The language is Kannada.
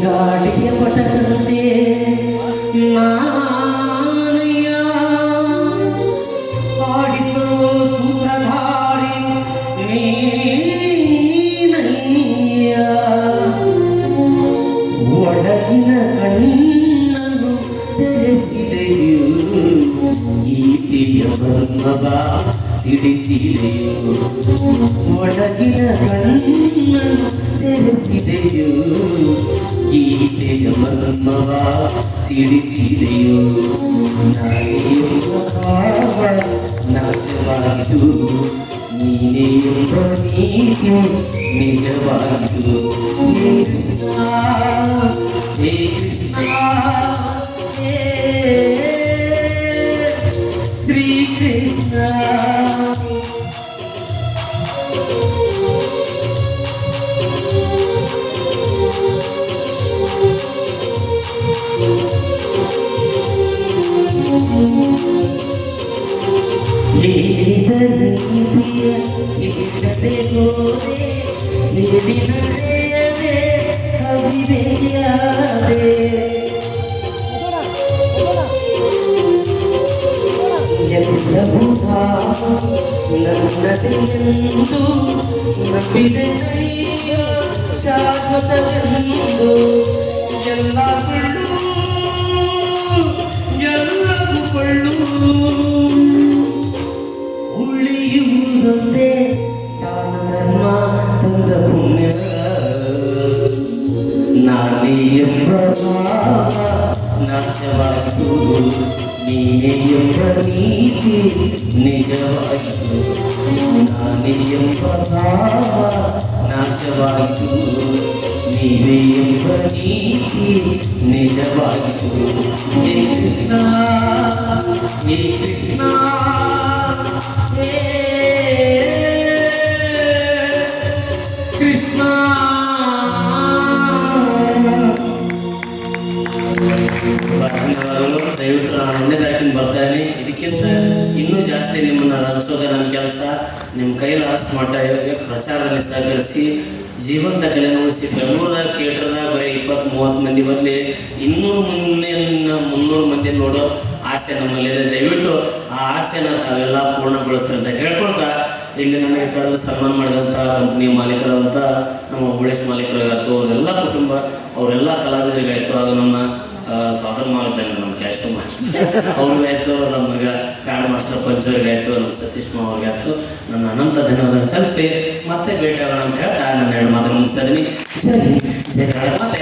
ಗಾಳಿಯ ಪಟದಂತೆ ನಾನಯ್ಯ ಆಡಿಸೋ ಸೂತ್ರಧಾರಿ ನೀನಯ್ಯ ಒಡಗಿನ ಕಣ್ಣನ್ನು ತೆರೆಸಿದೆಯು ಗೀತೆಯ ಬರ್ಮವ ತಿಳಿಸಿದೆಯು ಒಡಗಿನ ಕಣ್ಣನ್ನು ತೆರೆಸಿದೆಯು ಗೀತೆಯ ಮರ್ಮವ ತಿಳಿಸಿದೆಯು ನಾನೆಂಬ ಭಾವ ನಾಶವಾಯಿತು ನೀನೇ ಎಂಬ ನೀತಿ ನಿಜವಾಯಿತು ಹೇ ಕೃಷ್ಣ ಹೇ ಕೃಷ್ಣ ಹೇ ಶ್ರೀಕೃಷ್ಣ ಹೇಳಿದ ನೀತಿಯ ಕೇಳದೆ ಹೋದೆ ಹೇಳಿದ ನಡೆಯದೆ ಅವಿವೆಯಾದೆ ಎಲ್ಲವೂ ನನ್ನದೆಂದು ನಂಬಿದೆನಯ್ಯ ಶಾಶ್ವತವೆಂದು ಎಲ್ಲ ಕೊಳ್ಳು ಎಲ್ಲವೂ ಕೊಳ್ಳು ಉಳಿಯುವುದೊಂದೇ ತಾನು ಧರ್ಮ ತಂದ ಪುಣ್ಯ ನಾನೇ ಎಂಬ ಭಾವ ನಾಶವಾಯಿತು ನೀನೇ ಎಂಬ ನೀತಿ ನಿಜವಾಯಿತು ನಾನೇ ಎಂಬ ಭಾವ ನಾಶವಾಯಿತು ನೀನೇ ಎಂಬ ನೀತಿ ನಿಜವಾಯಿತು ಹೇ ಕೃಷ್ಣ ಹೇ ಕೃಷ್ಣ ಕೃಷ್ಣ ದಯವಿಟ್ಟು ನಾನು ಒಳ್ಳೆದಾಗಿ ಬರ್ತಾನೆ. ಇದಕ್ಕಿಂತ ಇನ್ನೂ ಜಾಸ್ತಿ ನಿಮ್ಮನ್ನು ರಚಿಸೋದೇ ನನ್ನ ಕೆಲಸ. ನಿಮ್ಮ ಕೈಲಿ ಅಷ್ಟು ಮಟ್ಟ ಪ್ರಚಾರದಲ್ಲಿ ಸಹಕರಿಸಿ ಜೀವಂತ ಕಲೆ ಉಳಿಸಿ ಬೆಂಗಳೂರದಾಗ ಥಿಯೇಟರ್ದಾಗ ಬರೀ 20-30 ಮಂದಿ ಬದಲಿ 200-300 ಮಂದಿ ನೋಡೋ ಆಸೆ ನಮ್ಮಲ್ಲಿದೆ. ದಯವಿಟ್ಟು ಆ ಆಸೆನ ತಾವೆಲ್ಲ ಪೂರ್ಣಗೊಳಿಸ್ತಾರೆ ಅಂತ ಹೇಳ್ಕೊಳ್ತಾ ಇಲ್ಲಿ ನನಗೆ ಕರೆದು ಸನ್ಮಾನ ಮಾಡಿದಂಥ ಕಂಪ್ನಿ ಮಾಲೀಕರಾದಂಥ ನಮ್ಮ ಹುಳೇಶ್ ಮಾಲೀಕರಿಗಾಯ್ತು, ಅವರೆಲ್ಲ ಕುಟುಂಬ ಅವರೆಲ್ಲ ಕಲಾವಿದರಿಗಾಯಿತು, ಹಾಗೂ ನಮ್ಮ ಸ್ವಾಗತ ಮಾಡಿದ್ದಂಗೆ ನಮ್ಮ ಕ್ಯಾಶ್ ಮಾಸ್ಟರ್ ಅವ್ರಿಗಾಯ್ತು, ನಮಗೆ ಪ್ಯಾಡ್ ಮಾಸ್ಟರ್ ಪಂಚವ್ರಿಗಾಯ್ತು, ನಮ್ಮ ಸತೀಶ್ ಮಾವ ಅವ್ರಿಗಾಯ್ತು, ನನ್ನ ಅನಂತ ಧನ್ಯವಾದ ಸಲ್ಲಿಸಿ ಮತ್ತೆ ಭೇಟಿ ಆಗೋಣ ಅಂತ ಹೇಳ್ತಾ ನನ್ನ 2 ಮಾತನ್ನು ಮುಗಿಸ್ತಾ ಇದ್ದೀನಿ. ಜೈ ಜೈ. ಮತ್ತೆ